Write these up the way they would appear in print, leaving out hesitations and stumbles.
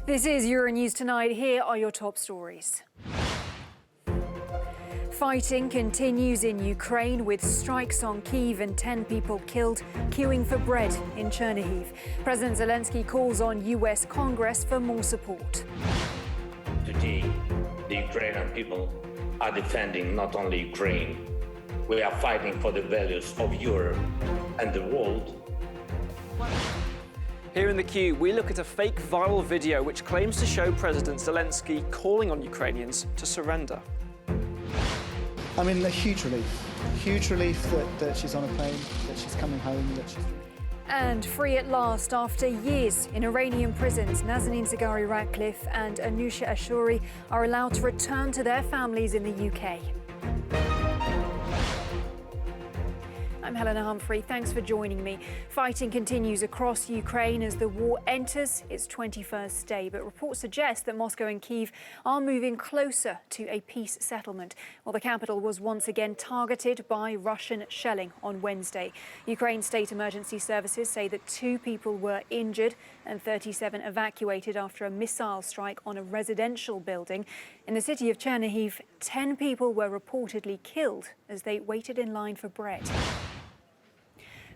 This is Euronews Tonight. Here are your top stories. Fighting continues in Ukraine with strikes on Kyiv and 10 people killed queuing for bread in Chernihiv. President Zelenski calls on US Congress for more support. Today, the Ukrainian people are defending not only Ukraine. We are fighting for the values of Europe and the world. Here in the queue, we look at a fake viral video which claims to show President Zelenski calling on Ukrainians to surrender. I mean, a huge relief that she's on a plane, that she's coming home, that she's... And free at last after years in Iranian prisons, Nazanin Zaghari-Ratcliffe and Anousheh Ashouri are allowed to return to their families in the UK. I'm Helena Humphrey. Thanks for joining me. Fighting continues across Ukraine as the war enters its 21st day, but reports suggest that Moscow and Kyiv are moving closer to a peace settlement. Well, the capital was once again targeted by Russian shelling on Wednesday. Ukraine's state emergency services say that 2 people were injured and 37 evacuated after a missile strike on a residential building. In the city of Chernihiv, 10 people were reportedly killed as they waited in line for bread.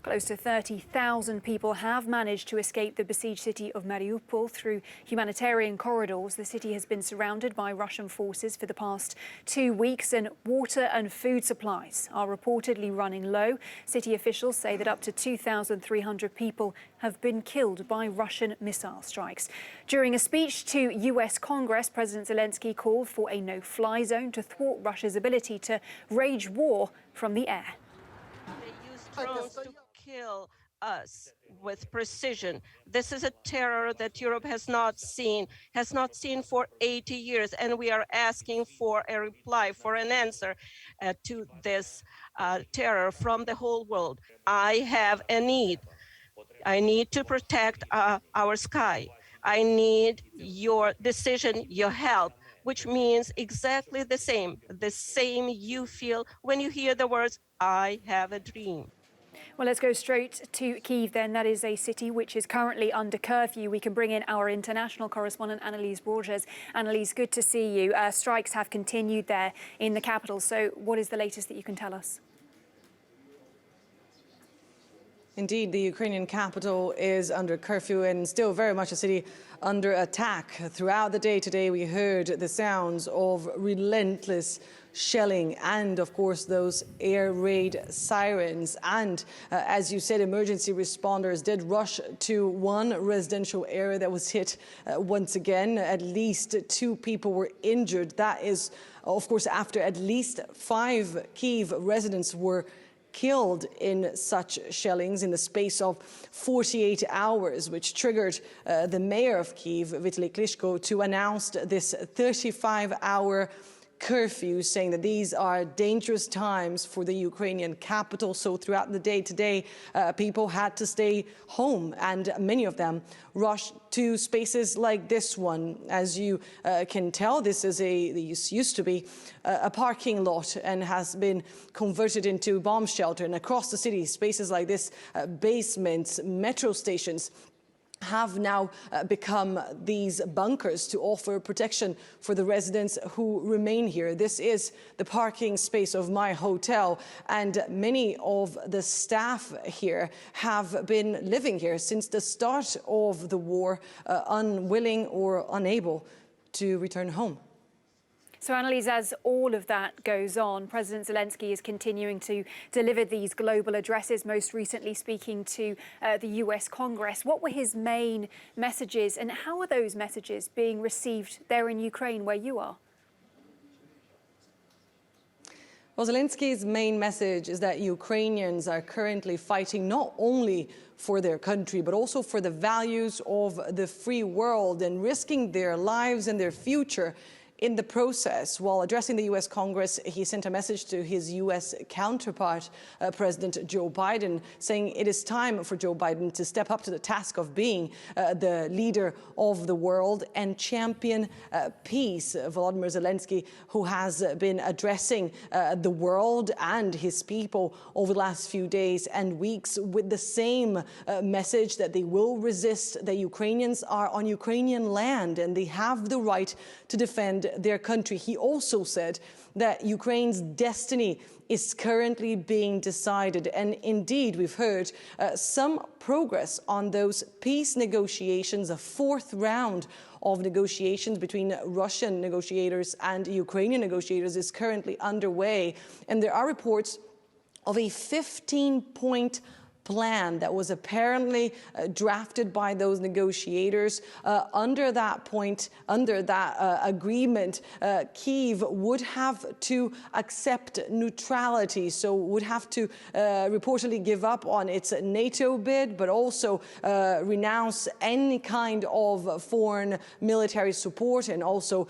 Close to 30,000 people have managed to escape the besieged city of Mariupol through humanitarian corridors. The city has been surrounded by Russian forces for the past 2 weeks, and water and food supplies are reportedly running low. City officials say that up to 2,300 people have been killed by Russian missile strikes. During a speech to US Congress, President Zelenski called for a no-fly zone to thwart Russia's ability to wage war from the air. They use drones to kill us with precision. This is a terror that Europe has not seen for 80 years, and we are asking for a reply, for an answer to this terror from the whole world. I have a need. I need to protect our sky. I need your decision, your help, which means exactly the same you feel when you hear the words, I have a dream. Well, let's go straight to Kyiv then. That is a city which is currently under curfew. We can bring in our international correspondent, Annalise Borges. Annalise, good to see you. Strikes have continued there in the capital. So what is the latest that you can tell us? Indeed, the Ukrainian capital is under curfew and still very much a city under attack. Throughout the day today, we heard the sounds of relentless shelling and, of course, those air raid sirens. And as you said, emergency responders did rush to one residential area that was hit once again. At least 2 people were injured. That is, of course, after at least 5 Kyiv residents were killed in such shellings in the space of 48 hours, which triggered the mayor of Kyiv, Vitaly Klitschko, to announce this 35-hour curfew, saying that these are dangerous times for the Ukrainian capital. So throughout the day today, people had to stay home, and many of them rushed to spaces like this one. As you can tell, this used to be a parking lot and has been converted into bomb shelter. And across the city, spaces like this, basements, metro stations, have now become these bunkers to offer protection for the residents who remain here. This is the parking space of my hotel, and many of the staff here have been living here since the start of the war, unwilling or unable to return home. So, Annalise, as all of that goes on, President Zelenski is continuing to deliver these global addresses, most recently speaking to the US Congress. What were his main messages, and how are those messages being received there in Ukraine, where you are? Well, Zelenski's main message is that Ukrainians are currently fighting not only for their country, but also for the values of the free world, and risking their lives and their future in the process. While addressing the U.S. Congress, he sent a message to his U.S. counterpart, President Joe Biden, saying it is time for Joe Biden to step up to the task of being the leader of the world and champion peace. Vladimir Zelenski, who has been addressing the world and his people over the last few days and weeks with the same message that they will resist, that Ukrainians are on Ukrainian land and they have the right to defend their country. He also said that Ukraine's destiny is currently being decided. And indeed, we've heard some progress on those peace negotiations. A fourth round of negotiations between Russian negotiators and Ukrainian negotiators is currently underway. And there are reports of a 15-point plan that was apparently drafted by those negotiators. Under that agreement, Kyiv would have to accept neutrality, so would have to reportedly give up on its NATO bid, but also renounce any kind of foreign military support, and also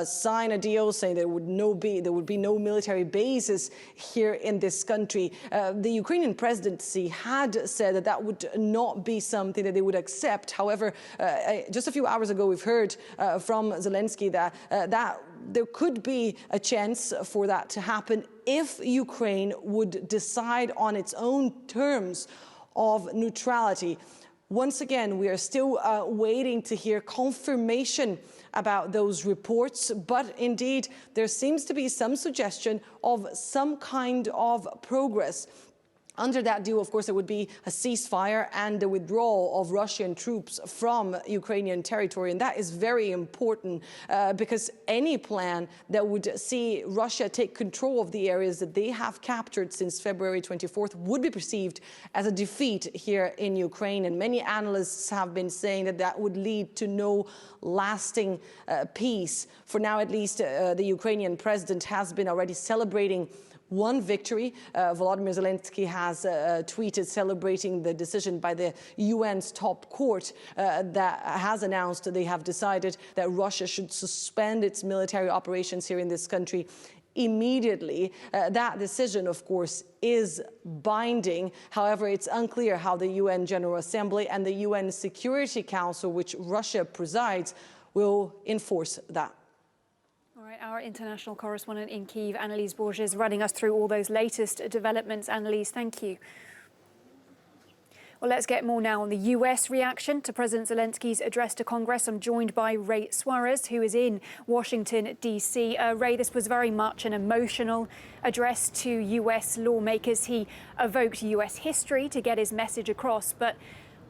sign a deal saying there would be no military bases here in this country. The Ukrainian presidency had said that that would not be something that they would accept. However, just a few hours ago, we've heard from Zelenski that there could be a chance for that to happen if Ukraine would decide on its own terms of neutrality. Once again, we are still waiting to hear confirmation about those reports, but indeed, there seems to be some suggestion of some kind of progress. Under that deal, of course, there would be a ceasefire and the withdrawal of Russian troops from Ukrainian territory. And that is very important because any plan that would see Russia take control of the areas that they have captured since February 24th would be perceived as a defeat here in Ukraine. And many analysts have been saying that that would lead to no lasting peace. For now, at least, the Ukrainian president has been already celebrating one victory. Vladimir Zelenski has tweeted celebrating the decision by the UN's top court that has announced they have decided that Russia should suspend its military operations here in this country immediately. That decision, of course, is binding. However, it's unclear how the UN General Assembly and the UN Security Council, which Russia presides, will enforce that. All right, our international correspondent in Kyiv, Annalise Borges, running us through all those latest developments. Annalise, thank you. Well, let's get more now on the US reaction to President Zelenski's address to Congress. I'm joined by Ray Suarez, who is in Washington, D.C. Ray, this was very much an emotional address to US lawmakers. He evoked US history to get his message across. But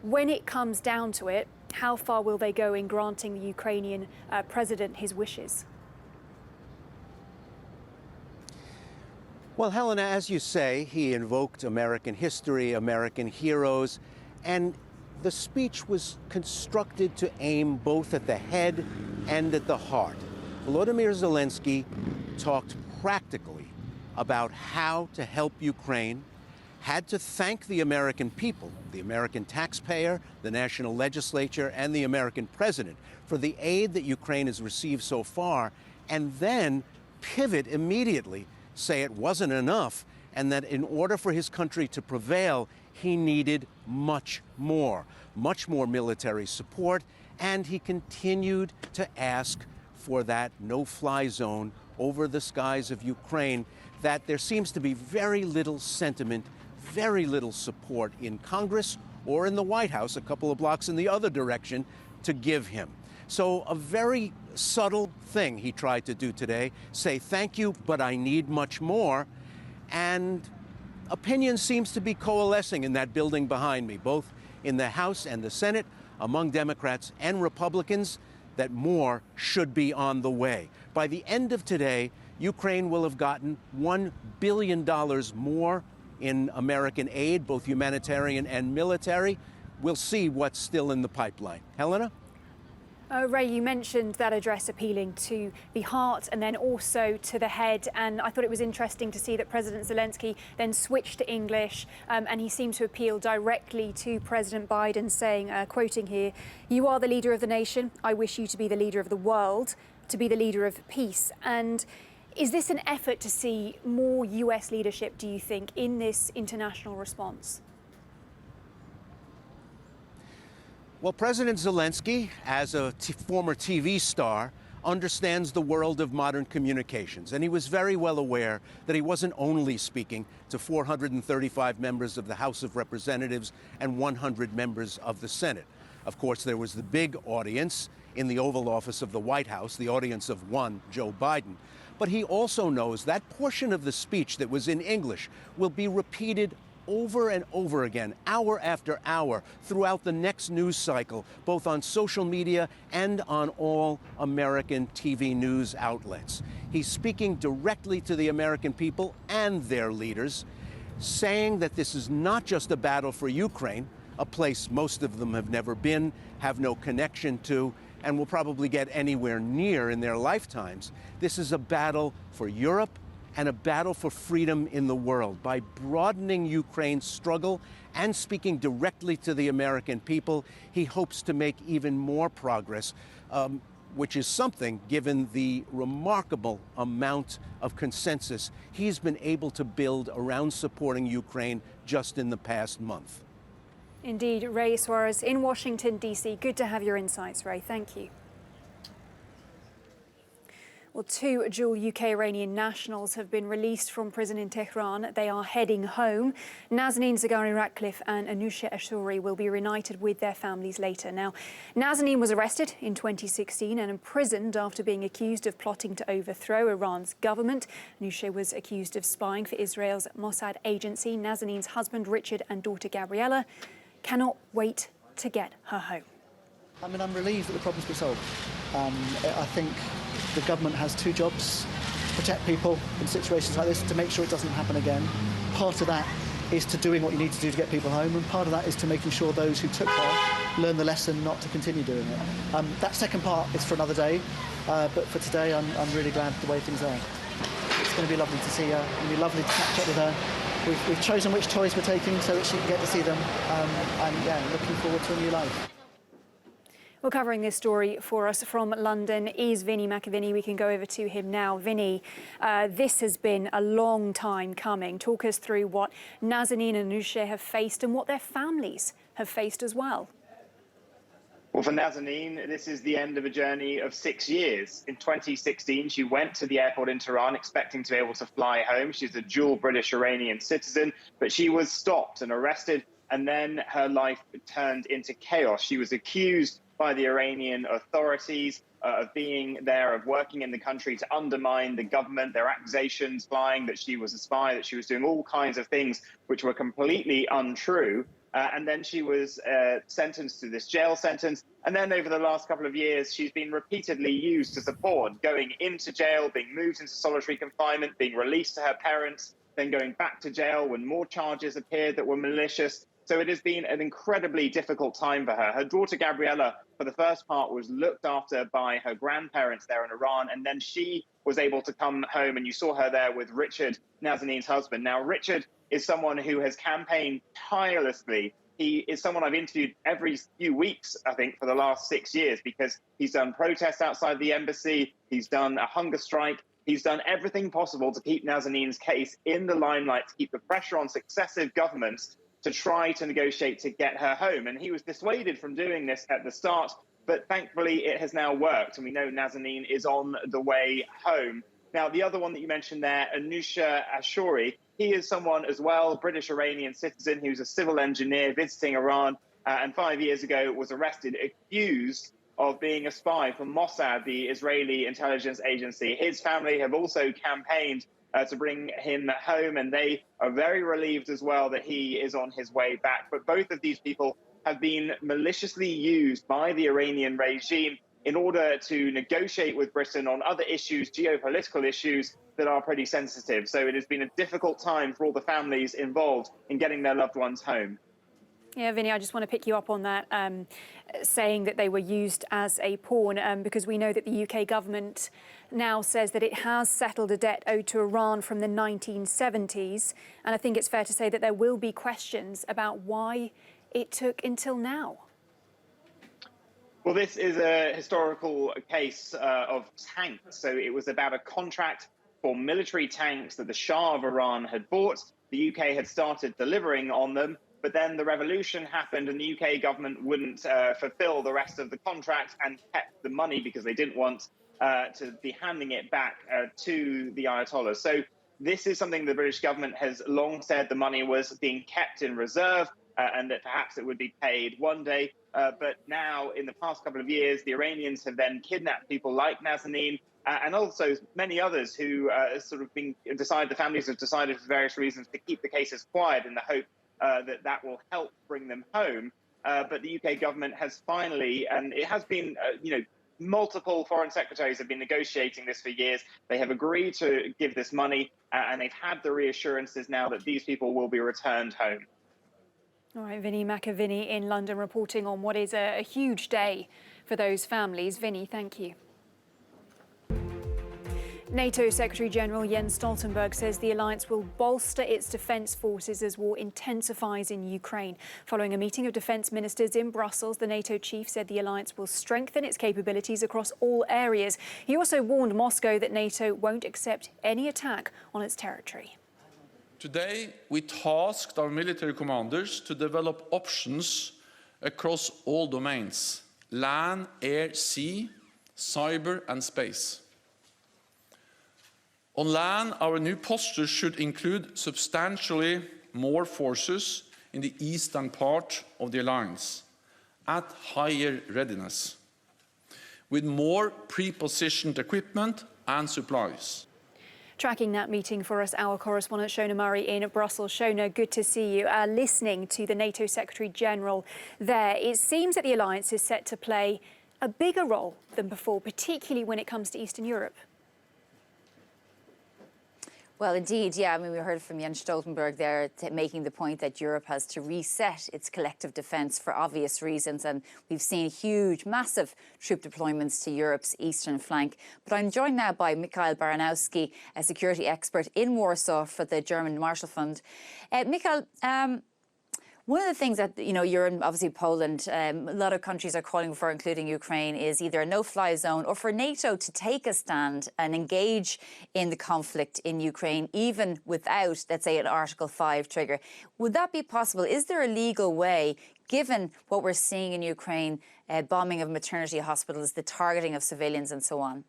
when it comes down to it, how far will they go in granting the Ukrainian president his wishes? Well, Helena, as you say, he invoked American history, American heroes, and the speech was constructed to aim both at the head and at the heart. Volodymyr Zelenski talked practically about how to help Ukraine, had to thank the American people, the American taxpayer, the national legislature, and the American president for the aid that Ukraine has received so far, and then pivot immediately, say it wasn't enough, and that in order for his country to prevail, he needed much more military support, and he continued to ask for that no-fly zone over the skies of Ukraine that there seems to be very little sentiment, very little support in Congress or in the White House, a couple of blocks in the other direction, to give him. So a very subtle thing he tried to do today, say thank you, but I need much more. And opinion seems to be coalescing in that building behind me, both in the House and the Senate, among Democrats and Republicans, that more should be on the way. By the end of today, Ukraine will have gotten $1 billion more in American aid, both humanitarian and military. We'll see what's still in the pipeline. Helena? Ray, you mentioned that address appealing to the heart and then also to the head. And I thought it was interesting to see that President Zelenski then switched to English and he seemed to appeal directly to President Biden, saying, quoting here, "You are the leader of the nation. I wish you to be the leader of the world. to be the leader of peace. And is this an effort to see more US leadership, do you think, in this international response? Well, President Zelenski, as a former TV star, understands the world of modern communications, and he was very well aware that he wasn't only speaking to 435 members of the House of Representatives and 100 members of the Senate. Of course, there was the big audience in the Oval Office of the White House, the audience of one Joe Biden. But he also knows that portion of the speech that was in English will be repeated over and over again, hour after hour, throughout the next news cycle, both on social media and on all American TV news outlets. He's speaking directly to the American people and their leaders, saying that this is not just a battle for Ukraine, a place most of them have never been, have no connection to, and will probably get anywhere near in their lifetimes. This is a battle for Europe and a battle for freedom in the world. By broadening Ukraine's struggle and speaking directly to the American people, he hopes to make even more progress, which is something given the remarkable amount of consensus he's been able to build around supporting Ukraine just in the past month. Indeed, Ray Suarez in Washington, D.C. Good to have your insights, Ray. Thank you. Well, two dual UK-Iranian nationals have been released from prison in Tehran. They are heading home. Nazanin Zaghari-Ratcliffe and Anousheh Ashouri will be reunited with their families later. Now, Nazanin was arrested in 2016 and imprisoned after being accused of plotting to overthrow Iran's government. Anousheh was accused of spying for Israel's Mossad agency. Nazanin's husband, Richard, and daughter, Gabriella, cannot wait to get her home. I mean, I'm relieved that the problem's been solved. I think the government has two jobs: protect people in situations like this, to make sure it doesn't happen again. Part of that is to doing what you need to do to get people home, and part of that is to making sure those who took her learn the lesson not to continue doing it. That second part is for another day, but for today I'm really glad the way things are. It's going to be lovely to see her. It's going to be lovely to catch up with her. We've chosen which toys we're taking so that she can get to see them, and yeah, looking forward to a new life. Well, covering this story for us from London is Vinny McAviney. We can go over to him now. Vinny, this has been a long time coming. Talk us through what Nazanin and Anousheh have faced and what their families have faced as well. Well, for Nazanin, this is the end of a journey of 6 years. In 2016, she went to the airport in Tehran expecting to be able to fly home. She's a dual British-Iranian citizen, but she was stopped and arrested, and then her life turned into chaos. She was accused by the Iranian authorities of being there, of working in the country to undermine the government. Their accusations flying that she was a spy, that she was doing all kinds of things which were completely untrue. And then she was sentenced to this jail sentence. And then over the last couple of years, she's been repeatedly used to support, going into jail, being moved into solitary confinement, being released to her parents, then going back to jail when more charges appeared that were malicious. So it has been an incredibly difficult time for her. Her daughter, Gabriella, for the first part, was looked after by her grandparents there in Iran, and then she was able to come home, and you saw her there with Richard, Nazanin's husband. Now, Richard is someone who has campaigned tirelessly. He is someone I've interviewed every few weeks, I think, for the last 6 years, because he's done protests outside the embassy, he's done a hunger strike, he's done everything possible to keep Nazanin's case in the limelight, to keep the pressure on successive governments to try to negotiate to get her home. And he was dissuaded from doing this at the start, but thankfully it has now worked, and we know Nazanin is on the way home. Now, the other one that you mentioned there, Anousheh Ashouri, he is someone as well, British-Iranian citizen who's a civil engineer visiting Iran, and 5 years ago was arrested, accused of being a spy for Mossad, the Israeli intelligence agency. His family have also campaigned to bring him home, and they are very relieved as well that he is on his way back. But both of these people have been maliciously used by the Iranian regime in order to negotiate with Britain on other issues, geopolitical issues that are pretty sensitive. So it has been a difficult time for all the families involved in getting their loved ones home. Yeah, Vinny, I just want to pick you up on that, saying that they were used as a pawn, because we know that the UK government now says that it has settled a debt owed to Iran from the 1970s. And I think it's fair to say that there will be questions about why it took until now. Well, this is a historical case of tanks. So it was about a contract for military tanks that the Shah of Iran had bought. The UK had started delivering on them, but then the revolution happened and the UK government wouldn't fulfill the rest of the contract and kept the money because they didn't want to be handing it back to the Ayatollahs. So this is something the British government has long said the money was being kept in reserve and that perhaps it would be paid one day. But now, in the past couple of years, the Iranians have then kidnapped people like Nazanin and also many others who the families have decided for various reasons to keep the cases quiet in the hope that will help bring them home. But the UK government has finally, and it has been, multiple foreign secretaries have been negotiating this for years. They have agreed to give this money, and they've had the reassurances now that these people will be returned home. All right, Vinny McAvinny in London reporting on what is a huge day for those families. Vinny, thank you. NATO Secretary-General Jens Stoltenberg says the alliance will bolster its defence forces as war intensifies in Ukraine. Following a meeting of defence ministers in Brussels, the NATO chief said the alliance will strengthen its capabilities across all areas. He also warned Moscow that NATO won't accept any attack on its territory. Today, we tasked our military commanders to develop options across all domains: land, air, sea, cyber and space. On land, our new posture should include substantially more forces in the eastern part of the alliance, at higher readiness, with more pre-positioned equipment and supplies. Tracking that meeting for us, our correspondent Shona Murray in Brussels. Shona, good to see you. Listening to the NATO Secretary-General there, it seems that the alliance is set to play a bigger role than before, particularly when it comes to Eastern Europe. Well, indeed, yeah. I mean, we heard from Jens Stoltenberg there making the point that Europe has to reset its collective defence for obvious reasons. And we've seen huge, massive troop deployments to Europe's eastern flank. But I'm joined now by Mikhail Baranowski, a security expert in Warsaw for the German Marshall Fund. Mikhail, one of the things that, you're in, obviously, Poland, a lot of countries are calling for, including Ukraine, is either a no-fly zone or for NATO to take a stand and engage in the conflict in Ukraine, even without, let's say, an Article 5 trigger. Would that be possible? Is there a legal way, given what we're seeing in Ukraine, bombing of maternity hospitals, the targeting of civilians and so on?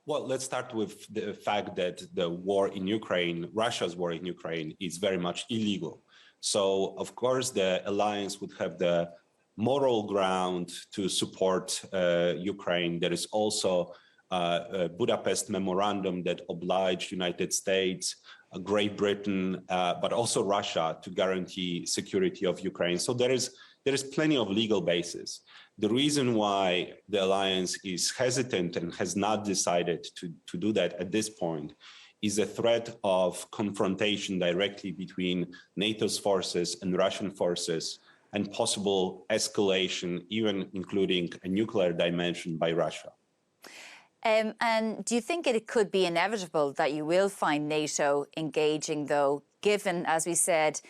Well, let's start with the fact that the war in Ukraine, Russia's war in Ukraine, is very much illegal. So, of course, the alliance would have the moral ground to support Ukraine. There is also a Budapest memorandum that obliged United States, Great Britain, but also Russia to guarantee security of Ukraine. So there is plenty of legal basis. The reason why the alliance is hesitant and has not decided to do that at this point is a threat of confrontation directly between NATO's forces and Russian forces and possible escalation, even including a nuclear dimension by Russia. And do you think it could be inevitable that you will find NATO engaging, though, given, as we said,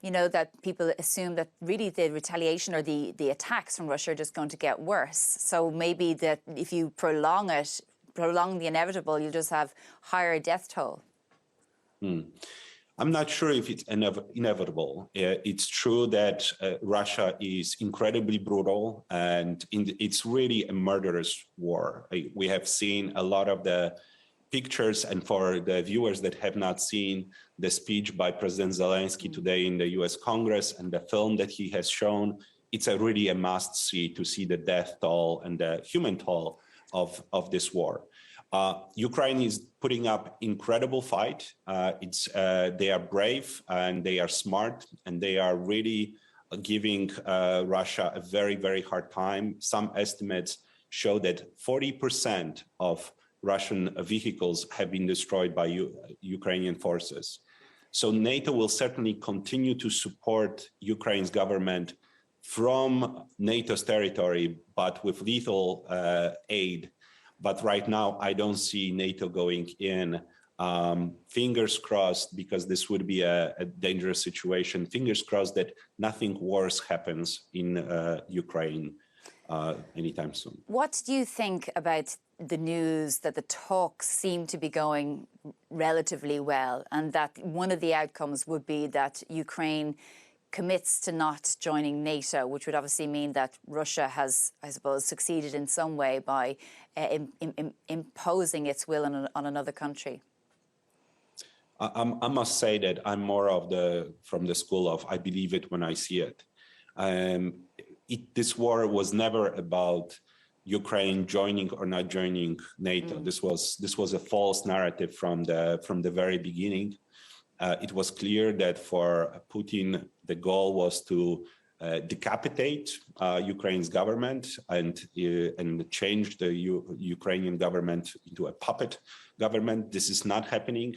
that people assume that really the retaliation or the attacks from Russia are just going to get worse? So maybe that if you prolong the inevitable, you'll just have higher death toll. I'm not sure if it's inevitable. It's true that Russia is incredibly brutal and it's really a murderous war. We have seen a lot of the pictures, and for the viewers that have not seen the speech by President Zelenski today in the US Congress and the film that he has shown, it's really a must-see to see the death toll and the human toll of this war. Ukraine is putting up incredible fight. They are brave and they are smart and they are really giving Russia a very, very hard time. Some estimates show that 40% of Russian vehicles have been destroyed by Ukrainian forces. So NATO will certainly continue to support Ukraine's government from NATO's territory, but with lethal aid. But right now, I don't see NATO going in. Fingers crossed, because this would be a dangerous situation. Fingers crossed that nothing worse happens in Ukraine. anytime soon. What do you think about the news that the talks seem to be going relatively well, and that one of the outcomes would be that Ukraine commits to not joining NATO, which would obviously mean that Russia has, I suppose, succeeded in some way by imposing its will on another country? I must say that I'm more from the school of I believe it when I see it. This war was never about Ukraine joining or not joining NATO. This was a false narrative from the very beginning. It was clear that for Putin, the goal was to decapitate Ukraine's government and change the Ukrainian government into a puppet government. This is not happening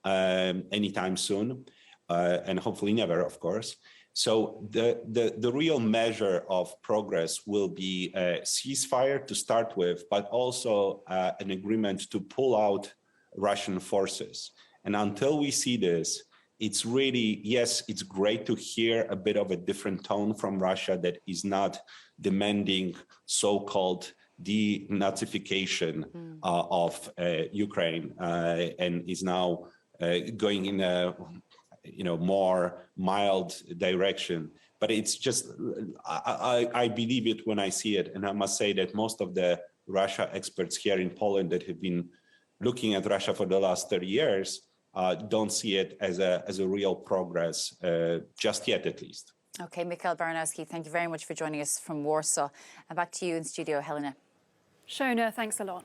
anytime soon, and hopefully never, of course. So the real measure of progress will be a ceasefire to start with, but also an agreement to pull out Russian forces. And until we see this, it's really, yes, it's great to hear a bit of a different tone from Russia that is not demanding so-called denazification of Ukraine and is now going in a more mild direction. But it's just, I believe it when I see it. And I must say that most of the Russia experts here in Poland that have been looking at Russia for the last 30 years don't see it as a real progress, just yet at least. Okay, Mikhail Baranowski, thank you very much for joining us from Warsaw. And back to you in studio, Helena. Shona, thanks a lot.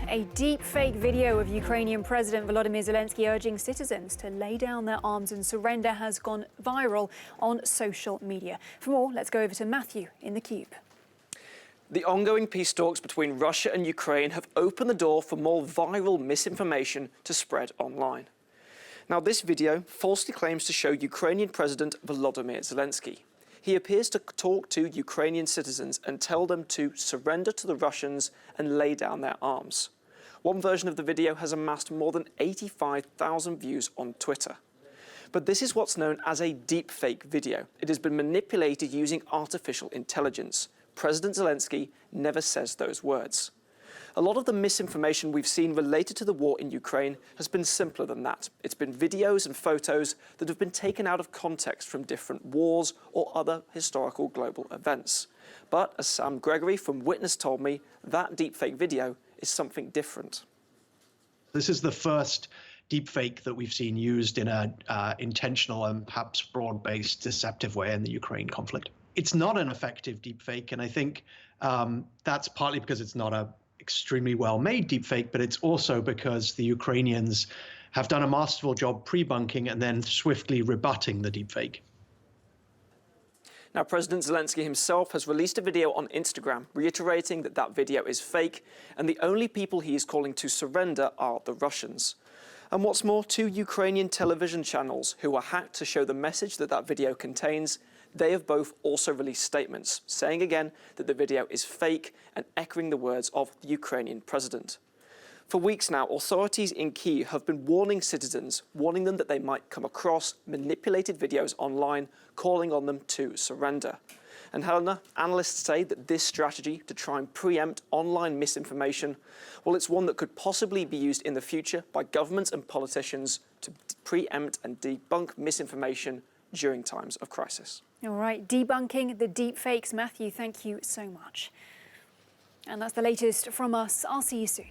A deep-fake video of Ukrainian President Vladimir Zelenski urging citizens to lay down their arms and surrender has gone viral on social media. For more, let's go over to Matthew in the Cube. The ongoing peace talks between Russia and Ukraine have opened the door for more viral misinformation to spread online. Now, this video falsely claims to show Ukrainian President Vladimir Zelenski. He appears to talk to Ukrainian citizens and tell them to surrender to the Russians and lay down their arms. One version of the video has amassed more than 85,000 views on Twitter. But this is what's known as a deepfake video. It has been manipulated using artificial intelligence. President Zelenski never says those words. A lot of the misinformation we've seen related to the war in Ukraine has been simpler than that. It's been videos and photos that have been taken out of context from different wars or other historical global events. But as Sam Gregory from Witness told me, that deepfake video is something different. This is the first deepfake that we've seen used in an intentional and perhaps broad-based deceptive way in the Ukraine conflict. It's not an effective deepfake, and I think that's partly because it's not a extremely well-made deepfake, but it's also because the Ukrainians have done a masterful job pre-bunking and then swiftly rebutting the deepfake. Now, President Zelenski himself has released a video on Instagram reiterating that that video is fake and the only people he is calling to surrender are the Russians. And what's more, 2 Ukrainian television channels who were hacked to show the message that that video contains, they have both also released statements saying again that the video is fake and echoing the words of the Ukrainian president. For weeks now, authorities in Kyiv have been warning citizens, warning them that they might come across manipulated videos online, calling on them to surrender. And Helena, analysts say that this strategy to try and preempt online misinformation, well, it's one that could possibly be used in the future by governments and politicians to preempt and debunk misinformation during times of crisis. All right, debunking the deepfakes. Matthew, thank you so much. And that's the latest from us. I'll see you soon.